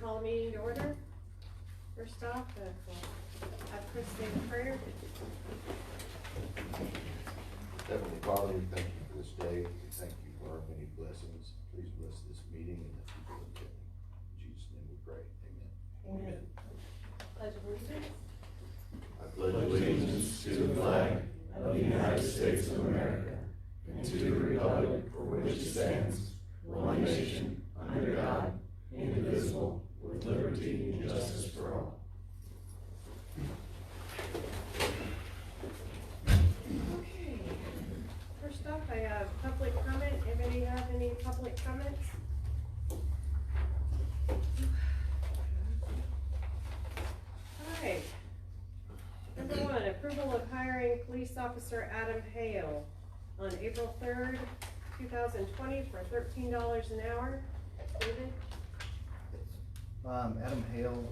call the meeting to order. First off, have Chris say the prayer. Heavenly Father, we thank you for this day. We thank you for our many blessings. Please bless this meeting and the people in it. In Jesus' name we pray. Amen. Amen. Pledge of allegiance. I pledge allegiance to the flag of the United States of America and to the republic for which it stands, one nation, under God, indivisible, with liberty and justice for all. Okay. First off, I have public comment. Anybody have any public comments? Alright. Number one, approval of hiring police officer Adam Hale on April 3rd, 2020 for $13 an hour. David? Adam Hale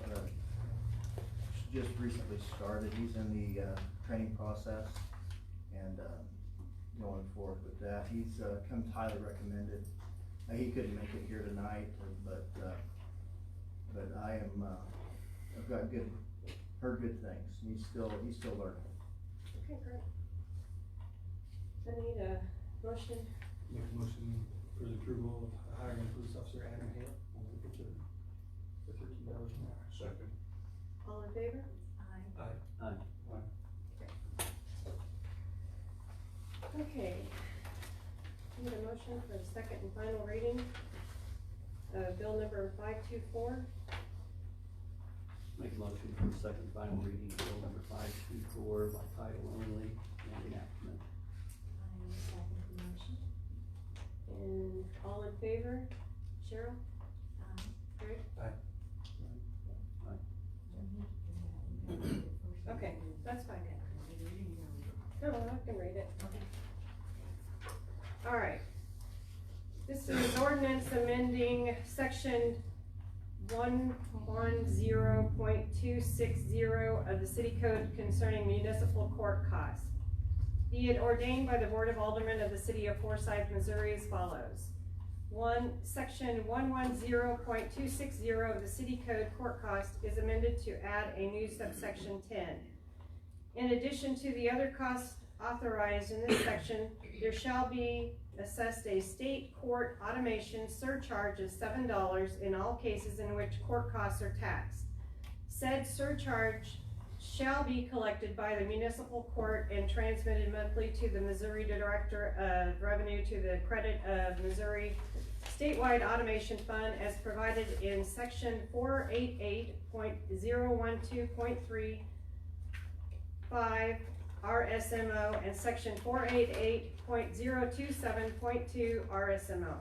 just recently started. He's in the training process and going forward with that. He's comes highly recommended. He couldn't make it here tonight, but I am I've got heard good things. He's still learning. Okay, great. I need a motion. Make a motion for the approval of hiring police officer Adam Hale on April 3rd for $13 an hour. Second. All in favor? Aye. Aye. Okay. Need a motion for the second and final reading of bill number 524. Make a motion for the second final reading, bill number 524 by title only and enactment. I will second the motion. And all in favor? Cheryl? Greg? Okay, that's fine. No, I can read it. All right. This is ordinance amending section 110.260 of the city code concerning municipal court costs. Be it ordained by the Board of Aldermen of the city of Forsyth, Missouri as follows. Section 110.260 of the city code court cost is amended to add a new subsection 10. In addition to the other costs authorized in this section, there shall be assessed a state court automation surcharge of $7 in all cases in which court costs are taxed. Said surcharge shall be collected by the municipal court and transmitted monthly to the Missouri Director of Revenue to the credit of Missouri Statewide Automation Fund as provided in section 488.012.35 RSMO and section 488.027.2 RSMO.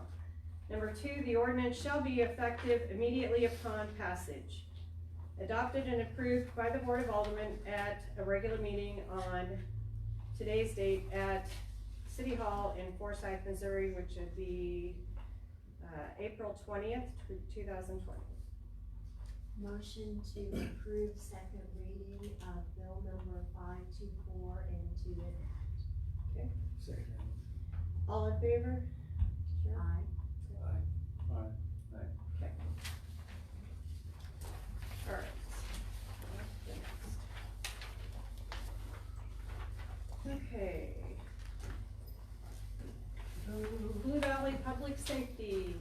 Number 2, the ordinance shall be effective immediately upon passage. Adopted and approved by the Board of Aldermen at a regular meeting on today's date at City Hall in Forsyth, Missouri, which would be April 20th, 2020. Motion to approve second reading of bill number 524 and to enact. Okay. Second. All in favor? Sure. Aye. Aye. Okay. All right. Okay. Blue Valley Public Safety.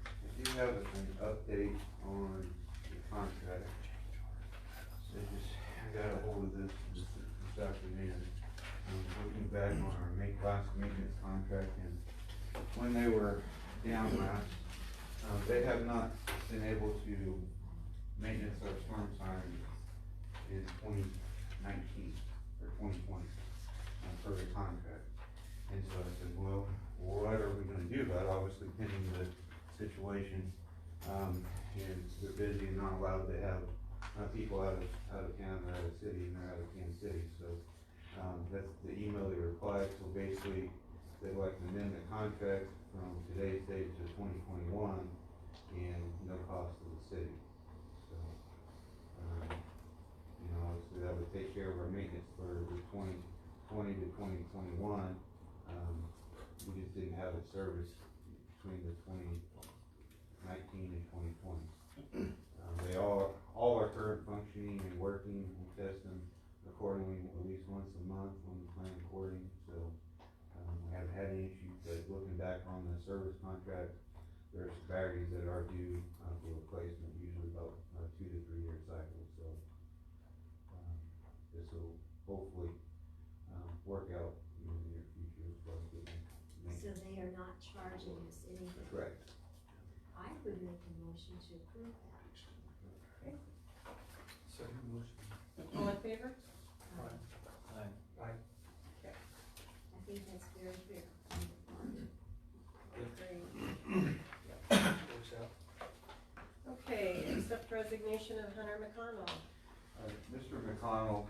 I do have an update on the contract. I got a hold of this afternoon. Looking back on our last maintenance contract and when they were down last, they have not been able to maintenance our storm sirens in 2019 or 2020 for the contract. And so I said, well, what are we gonna do about it? Obviously pending the situation, and they're busy and not allowed to have people out of town or out of city, and they're out of Kansas City, so that's the email they replied. So basically, they'd like to amend the contract from today's date to 2021 and no cost to the city. So, obviously that would take care of our maintenance for the 2020 to 2021. We just didn't have it serviced between the 2019 and 2020. there's batteries that are due, for replacement, usually about, 2 to 3 year cycles, so. This will hopefully, work out in the near future as far as getting So maintenance. they are not charging us anything? Correct. I would make a motion to approve that. Second motion. All in favor? Um, Aye. Aye. I think that's very fair. Great. Works out. Okay, accept resignation of Hunter McConnell. Mr. McConnell,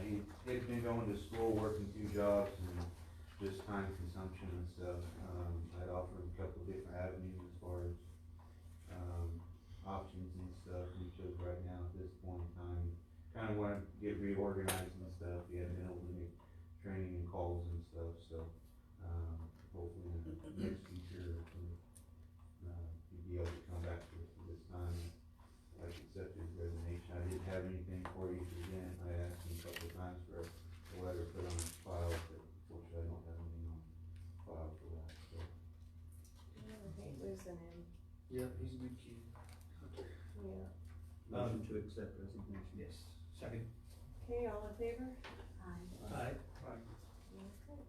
he had been going to school, working 2 jobs, and just time consumption and stuff. I'd offered him a couple of different avenues as far as, options and stuff, and he chose right now at this point in time. Kinda wanted to get reorganized and stuff, he hadn't been able to make training and calls and stuff, so, hopefully in the near future, he'd be able to come back to us at this time. I accepted his resignation. I didn't have anything for you to present. I asked him a couple of times for a letter put on file, but unfortunately I don't have anything on file for that, so. I hate losing him, Yep, he's a good kid. yeah. Motion to accept resignation. Yes. Second. Okay, all in favor? Aye. Okay.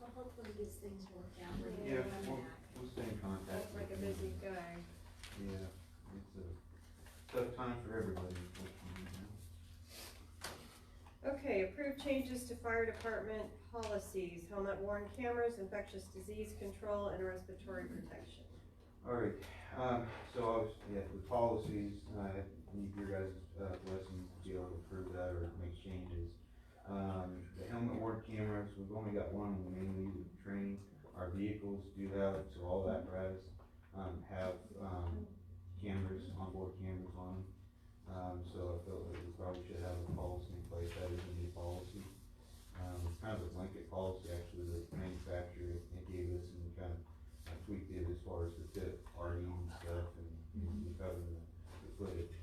Well, hopefully these things work out when Yeah, they come back. We'll stay in contact. Looks like a busy guy. Yeah, it's a tough time for everybody, unfortunately, Okay, approve changes to fire department policies, helmet worn cameras, infectious disease control, and respiratory protection. Alright, so obviously, yeah, the policies, I need your guys' blessing to be able to approve that or make changes. The helmet worn cameras, we've only got one, we mainly use it for training. Our vehicles do have, so all the apparatus, have, cameras, onboard cameras on them. So I felt that we probably should have a policy in place, that is a new policy. It's kind of a blanket policy, actually, the manufacturer, they gave us, and we kind of tweaked it as far as the fit, RE and stuff, and we covered the footage.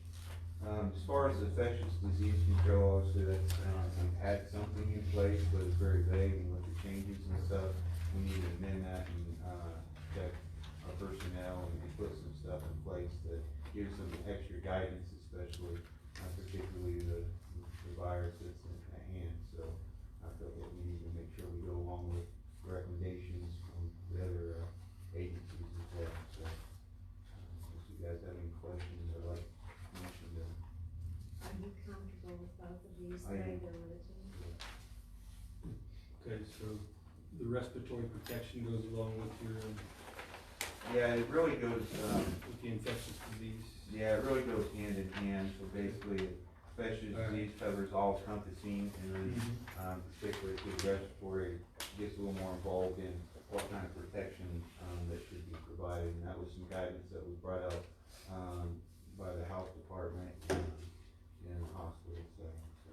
As far as infectious disease control, obviously that's, we've had something in place, but it's very vague, and with the changes and stuff, we need to amend that and, check our personnel and put some stuff in place that gives some extra guidance, especially, particularly the virus that's at hand, so I felt that we need to make sure we go along with recommendations from the other, agencies as well, so, if you guys have any questions, I'd like to mention them. Are you comfortable with both of these I am. availability? Okay, so the respiratory protection goes along with your, Yeah, it really goes, with the infectious disease. yeah, it really goes hand in hand, so basically, infectious disease covers all encompassing, and then, particularly to the respiratory, gets a little more involved in what kind of protection, that should be provided, and that was some guidance that was brought out, by the health department and the hospital setting, so.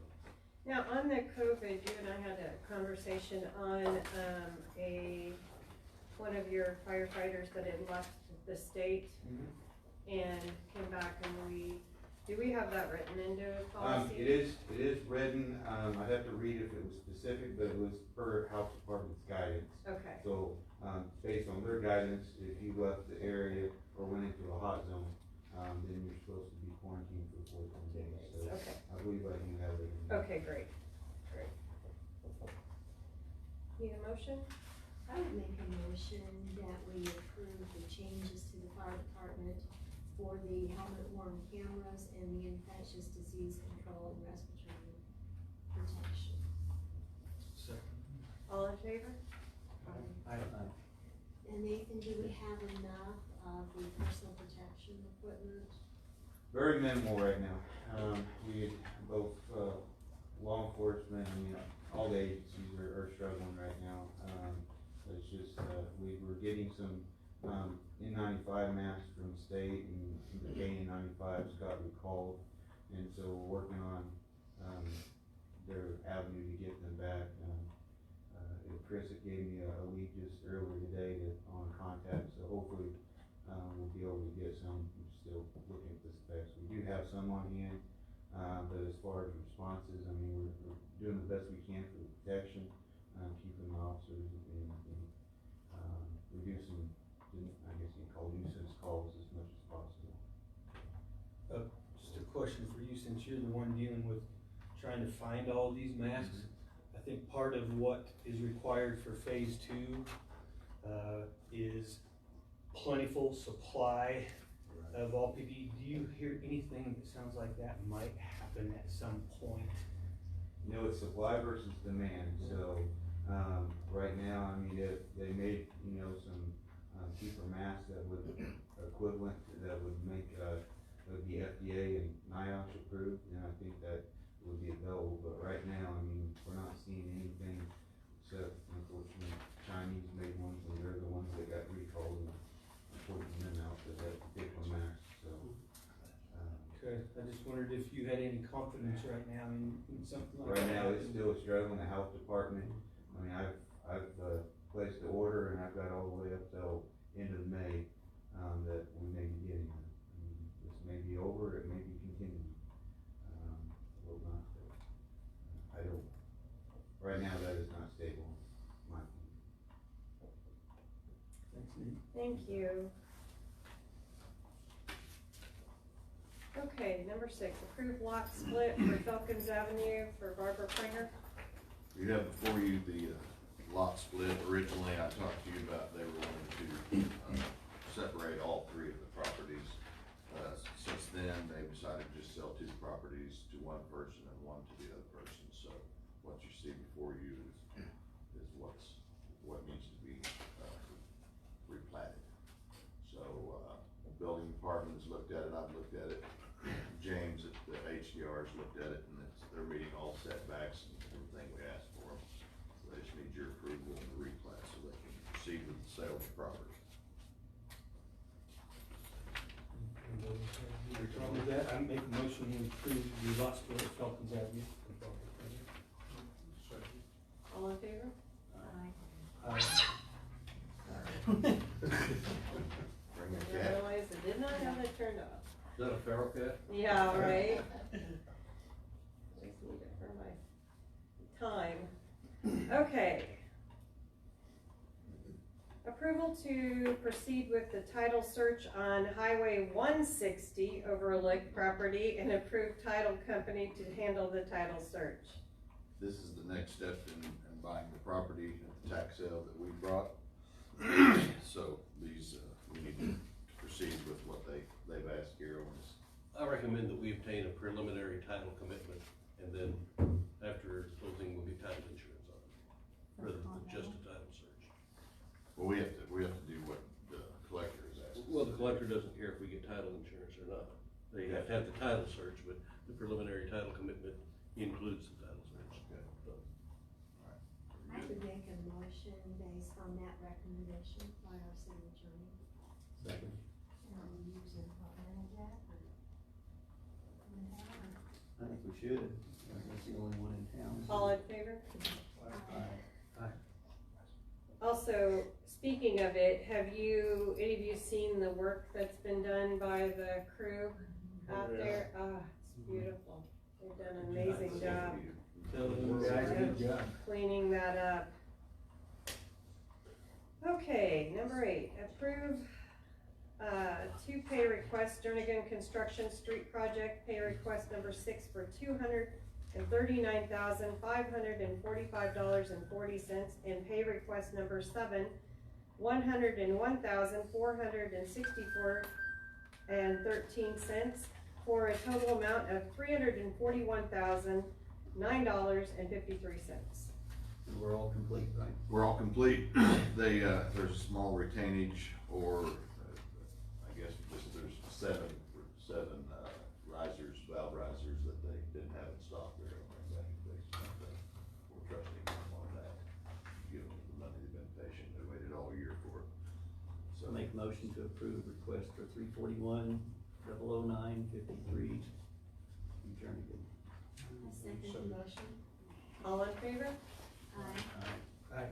Now, on the COVID, you and I had a conversation on, one of your firefighters that had left the state and came back, and do we have that written into policy? It is written, I'd have to read if it was specific, but it was per health department's guidance. Okay, So, based on their guidance, if you left the area or went into a hot zone, then you're supposed to be quarantined for 14 days, so okay, I believe I do have it. okay, great. Need a motion? I would make a motion that we approve the changes to the fire department for the helmet worn cameras and the infectious disease control and respiratory protection. Second. All in favor? Aye. And Nathan, do we have enough of the personal protection equipment? Very minimal right now. We, both, law enforcement, all the agencies are struggling right now. It's just, we were getting some, N95 masks from the state, and the KN95s got recalled, and so we're working on, their avenue to get them back. Chris had gave me a lead just earlier today on contact, so hopefully, we'll be able to get some. I'm still looking at the specs. We do have some on hand, but as far as responses, we're doing the best we can for the protection, keeping the officers and reducing, I guess you can call all nuisance calls as much as possible. Just a question for you, since you're the one dealing with trying to find all these masks. I think part of what is required for phase two, is plentiful supply of all PPE. Do you hear anything that sounds like that might happen at some point? You know, it's supply versus demand, so, right now, I mean, they made, you know, some, cheaper masks that would, equivalent, that would make, would be FDA and NIOSH approved, and I think that would be available, but right now, I mean, we're not seeing anything, except unfortunately, Chinese made ones, and they're the ones that got recalled, and I'm pointing them out, that that particular mask, so. Okay, I just wondered if you had any confidence right now in something like that. Right now, it's still struggling, the health department, I mean, I've placed the order, and I've got all the way up till end of May, that we may be getting it. I mean, this may be over, it may be continuing, will not, I don't, right now, that is not stable, in my opinion. Thanks, Nate. Thank you. Okay, number 6, approve lot split for Falcons Avenue for Barbara Pringer. You have before you the lot split. Originally, I talked to you about they were wanting to separate all three of the properties. Since then, they've decided to just sell 2 properties to one person and one to the other person. So what you see before you is what needs to be replatted. So the building department has looked at it. I've looked at it. James at the HDR has looked at it, and they're meeting all setbacks and everything we asked for them. So they just need your approval on the replat so they can proceed with the sale of the property. Any problem with that? I make a motion to approve the lot split at Falcons Avenue. All in favor? Bring I the didn't cat. realize I did not have it turned off. Is that a feral cat? Yeah, right? I just need it for my time. Okay. Approval to proceed with the title search on Highway 160 overlook property and approve title company to handle the title search. This is the next step in buying the property at the tax sale that we brought. So these, we need to proceed with what they've asked here on this. I recommend that we obtain a preliminary title commitment, and then after closing, will be title insurance on it, rather than just a title search. Well, we have to do what the collector is asking. Well, the collector doesn't care if we get title insurance or not. They have to have the title search, but the preliminary title commitment includes the title search. Okay. So, I would make a motion based on that recommendation by our city attorney. Second. You can comment that or? I think we should. That's the only one in town. All in favor? Aye. Also, speaking of it, have you, any of you seen the work that's been done by the crew out there? Ah, it's beautiful. They've done an amazing job Tell them guys, good job. cleaning that up. Okay, number 8, approve, 2 pay requests, Jernigan Construction Street Project, pay request number 6 for $239,545.40, and pay request number 7, $101,464.13, for a total amount of $341,009.53. We're all complete, right? We're all complete. There's a small retainage, or I guess there's seven risers, valve risers that they didn't have in stock. They're gonna bring back and fix. We're trusting them on that. Give them the money, they've been patient, they waited all year for it. So make a motion to approve request for 341-009-53 from Jernigan. I second the motion. All in favor? Aye. Aye.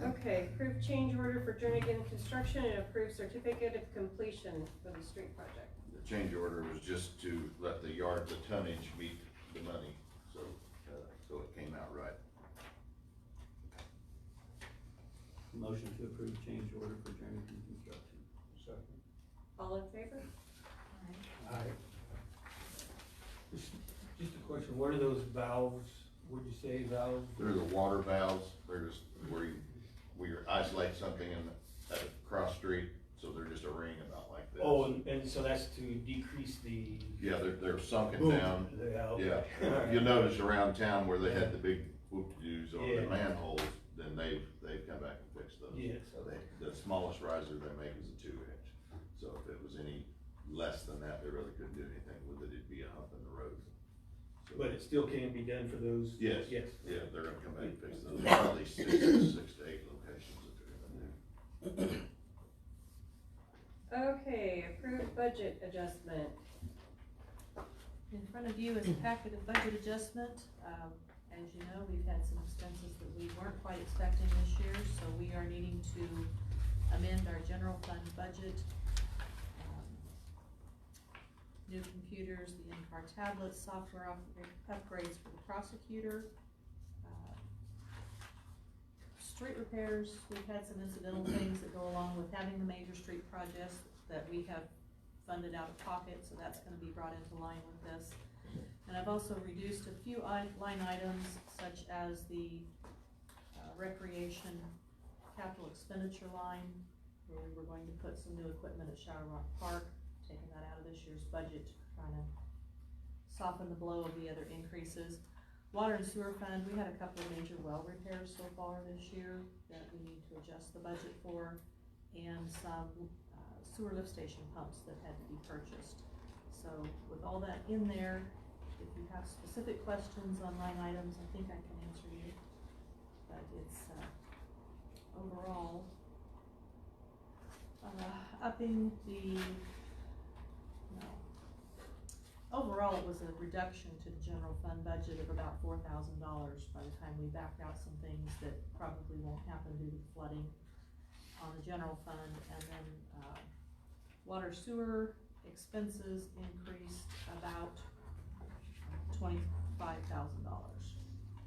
Okay, approve change order for Jernigan Construction and approve certificate of completion for the street project. The change order was just to let the tonnage meet the money, so it came out right. Motion to approve change order for Jerrington Construction. Second. All in favor? Aye. Just a question, what are those valves, would you say valves? They're the water valves, they're just where you isolate something at a cross street, so they're just a ring about like this. Oh, and so that's to decrease the. Yeah, they're sunken boom. down. Okay. Yeah, you'll notice around town where they had the big whoop-de-doos or the Yeah. manholes, then they've come back and fixed those. Yes. So the smallest riser they make is a 2-inch, so if it was any less than that, they really couldn't do anything with it, it'd be a hump in the road. So- But it still can be done for those? Yes. Yes. Yeah, they're gonna come back and fix those, probably six to eight locations that they're gonna do. Okay, approved budget adjustment. In front of you is a packet of budget adjustment. As you know, we've had some expenses that we weren't quite expecting this year, so we are needing to amend our general fund budget. New computers, the in-car tablets, software upgrades for the prosecutor. Street repairs, we've had some incidental things that go along with having the major street projects that we have funded out of pocket, so that's gonna be brought into line with this. And I've also reduced a few line items, such as the recreation capital expenditure line, where we were going to put some new equipment at Shadow Rock Park, taking that out of this year's budget to kind of soften the blow of the other increases. Water and sewer fund, we had a couple of major well repairs so far this year that we need to adjust the budget for, and some sewer lift station pumps that had to be purchased. So with all that in there, if you have specific questions on line items, I think I can answer you. But it's, overall, upping the, no. Overall, it was a reduction to the general fund budget of about $4,000 by the time we backed out some things that probably won't happen due to flooding on the general fund. And then, water sewer expenses increased about $25,000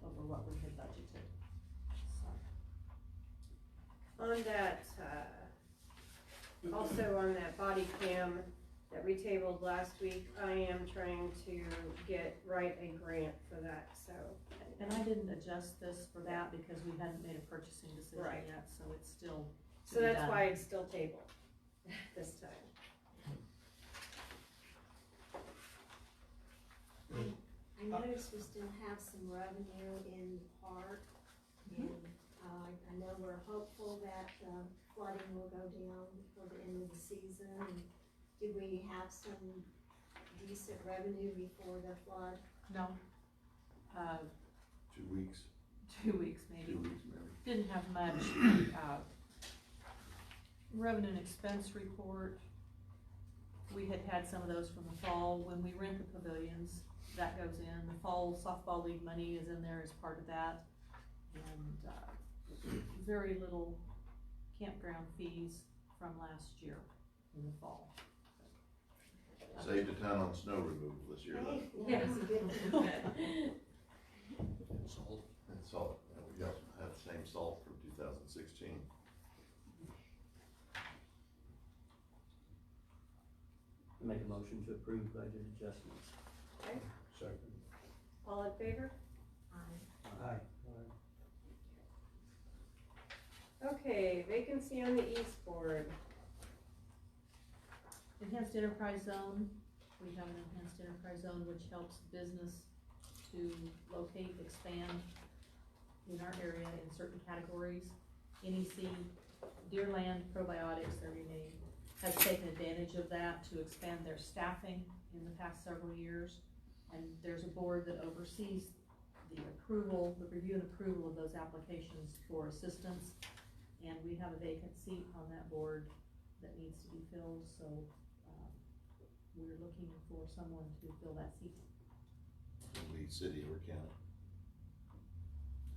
over what we had budgeted. So. On that, also on that body cam that we tabled last week, I am trying to write a grant for that, so. And I didn't adjust this for that because we hadn't made a purchasing decision Right. yet, so it's still to So be that's done. why it's still tabled this time. I noticed we still have some revenue in the park, and, I know we're hopeful that, flooding will go down before the end of the season, and did we have some decent revenue before the flood? No. 2 weeks, 2 weeks maybe. 2 weeks maybe. Didn't have much. Revenue and expense report, we had some of those from the fall. When we rent the pavilions, that goes in. The fall softball league money is in there as part of that. And very little campground fees from last year in the fall. Saved a ton on snow removal this year, though. Hey, Yeah. that was a good thing. Salt. And salt, we got, had the same salt from 2016. Make a motion to approve budget adjustments. Okay, Second. all in favor? Aye. Okay, vacancy on the East Board. Enhanced enterprise zone, we have an enhanced enterprise zone which helps business to locate, expand in our area in certain categories. NEC, Deerland Probiotics, their new name, has taken advantage of that to expand their staffing in the past several years. And there's a board that oversees the approval, the review and approval of those applications for assistance. And we have a vacant seat on that board that needs to be filled, so, we're looking for someone to fill that seat. Can be city or county.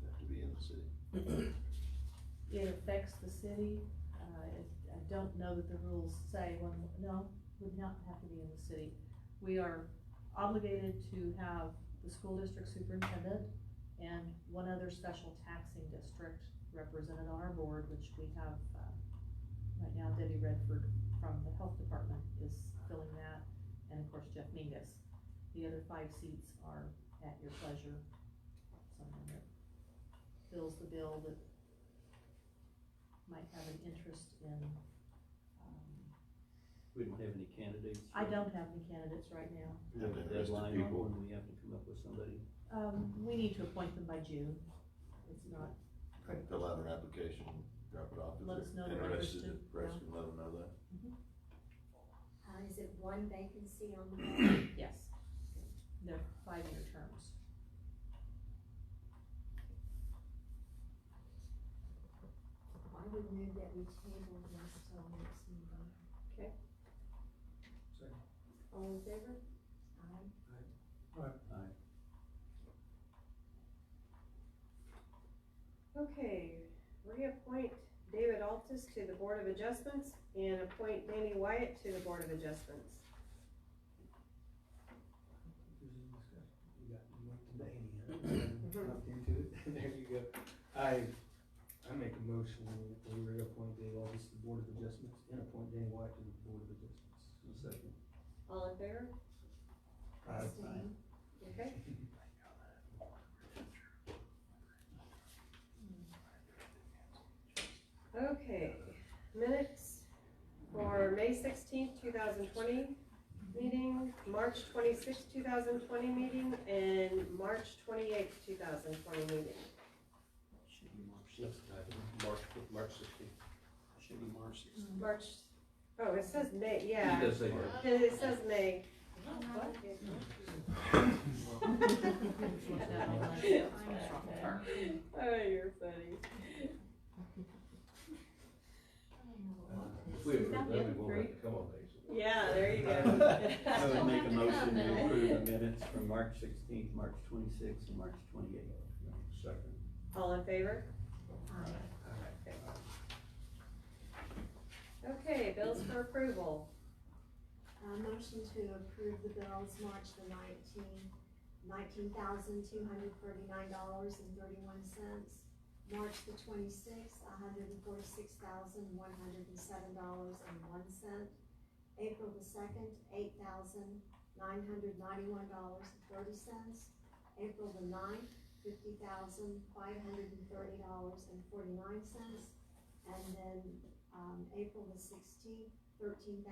Have to be in the city. It affects the city, I don't know that the rules say no, would not have to be in the city. We are obligated to have the school district superintendent and one other special taxing district represented on our board, which we have, right now Debbie Redford from the health department is filling that, and of course Jeff Mingus. The other 5 seats are at your pleasure. Someone that fills the bill that might have an interest in, We don't have any candidates. I don't have any candidates right now. We have a deadline on when we have to come up with somebody. We need to appoint them by June. It's not, Fill out an application, drop it off. Let us know they're interested. Press can let them know that. Is it one vacancy on the board? yes, they're 5-year terms. I would move that we table this till next meeting. Okay, Second. all in favor? Aye. Aye. Okay, reappoint David Altus to the Board of Adjustments and appoint Danny Wyatt to the Board of Adjustments. You went to Danny, huh? Jumped into it. There you go. I make a motion that we reappoint Dave Aldis to the Board of Adjustments and appoint Danny White to the Board of Adjustments. Second. All in favor? Abstain. Okay. Okay, minutes for May 16th, 2020 meeting, March 26th, 2020 meeting, and March 28th, 2020 meeting. Should be March Yes, 16th. March 16th. Should be March 16th. March, oh, it says May, yeah. It does say March. It says May. Oh, you're funny. If we approve that, we won't have to come on May. Yeah, there you go. I would make a motion to approve the minutes from March 16th, March 26th, and March 28th. Second. All in favor? Aye. Okay, bills for approval. Motion to approve the bills, March the $19,239.31. March the 26th, $146,107.01. April the 2nd, $8,991.30. April the 9th, $50,530.49. And then, April the 16th, $13,788.29.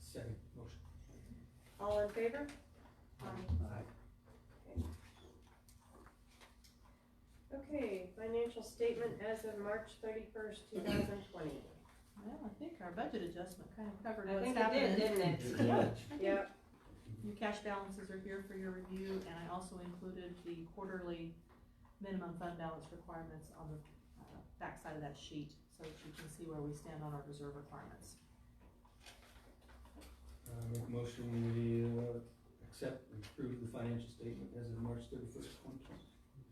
Second motion. All in favor? Aye. Okay, financial statement as of March 31st, 2020. Well, I think our budget adjustment kind of covered I what's think it happening. did, didn't it? Yep. Your cash balances are here for your review, and I also included the quarterly minimum fund balance requirements on the back side of that sheet, so that you can see where we stand on our reserve requirements. Make a motion, we, accept and approve the financial statement as of March 31st, 2020.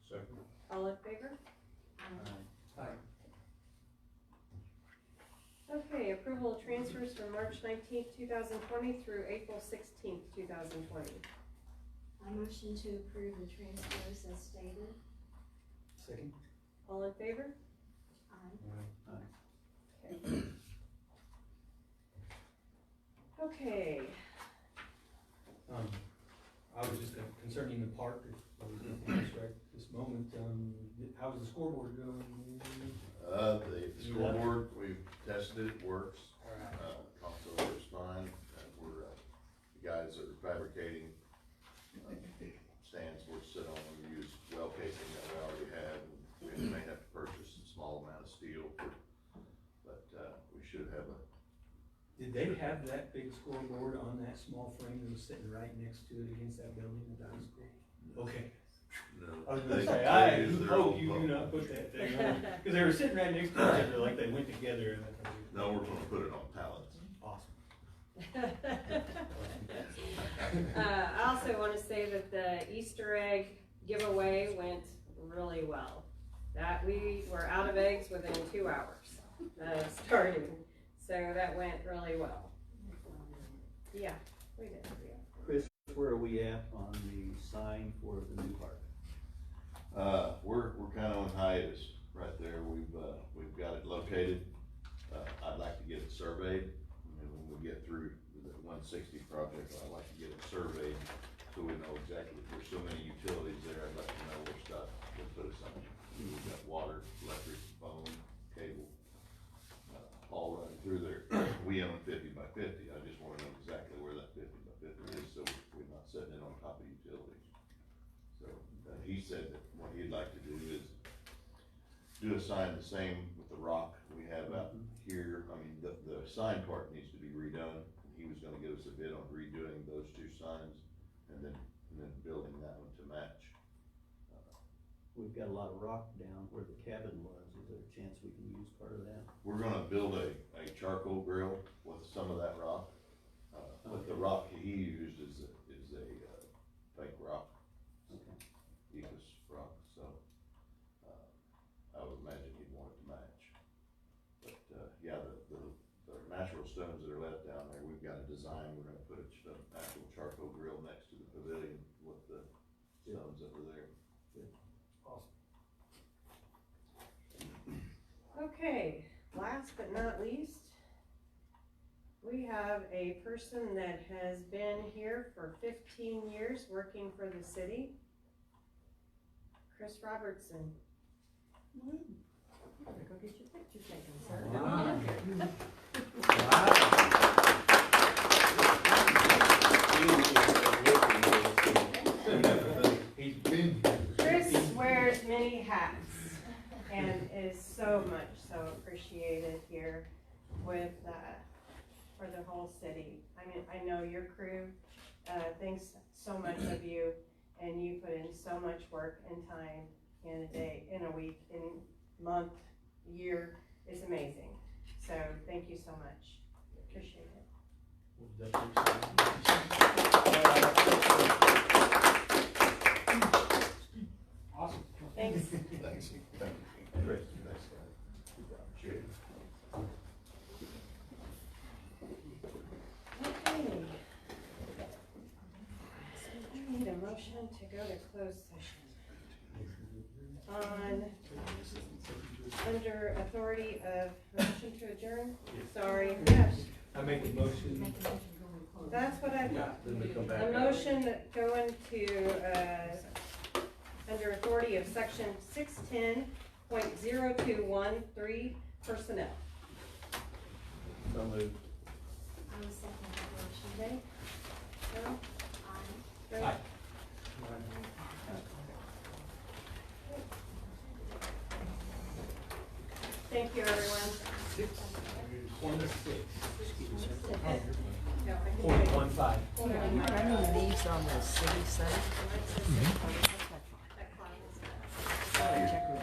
Second. All in favor? Aye. Okay, approval of transfers from March 19th, 2020 through April 16th, 2020. I motion to approve the transfers as stated. Second. All in favor? Aye. Okay. Okay, I was just concerning the park, if there's nothing else right this moment, how's the scoreboard going? The scoreboard, we've tested it, works. Alright. Console works fine. We're, the guys that are fabricating stands we'll sit on and use well casing that we already have. We may have to purchase a small amount of steel, but, we should have a. Did they have that big scoreboard on that small frame that was sitting right next to it against that building at the high school? Okay. No. I was gonna They- say, they I use their hope own you do pump. not put that thing on, cause they were sitting right next to each other like they went together and I thought. No, we're gonna put it on pallets. Awesome. I also want to say that the Easter egg giveaway went really well. That we were out of eggs within 2 hours of starting, so that went really well. Yeah, we did. Chris, where are we at on the sign for the new park? We're kinda on hiatus right there, we've got it located. I'd like to get it surveyed, and when we get through the 160 project, I'd like to get it surveyed, so we know exactly, there's so many utilities there, I'd like to know where stuff will put us on. We've got water, electric, phone, cable, all running through there. We own 50 by 50, I just wanna know exactly where that 50 by 50 is, so we're not sitting it on top of utilities. So, he said that what he'd like to do is do a sign the same with the rock we have out here. I mean, the sign part needs to be redone. He was gonna give us a bid on redoing those two signs and then building that one to match. We've got a lot of rock down where the cabin was, is there a chance we can use part of that? We're gonna build a charcoal grill with some of that rock. But the rock he used is a fake rock, Okay. Ecos rock, so, I would imagine he'd want it to match. But, yeah, the natural stones that are left down there, we've got a design, we're gonna put an actual charcoal grill next to the pavilion with the stones that were there. Okay, last but not least, we have a person that has been here for 15 years working for the city, Chris Robertson. Better go get your picture taken, sir. Chris wears many hats and is so much so appreciated here with, for the whole city. I mean, I know your crew, thinks so much of you, and you put in so much work and time in a day, in a week, in month, year. It's amazing. So thank you so much. Appreciate it. Awesome. Thanks. Thanks. Chris, thanks, guys. Good job. Cheers. Okay. I need a motion to go to closed session. Under authority of motion to adjourn? Sorry, yes, I make a motion. that's what I thought. Then we come back. A motion that go into, under authority of section 610.0213 personnel. So moved. I was second that motion. Okay? No? Aye. Go. Aye. Thank you, everyone. 6:26. No, I can do it. 0.15. Hold on. Are you running these on the city site? That clock is- Check with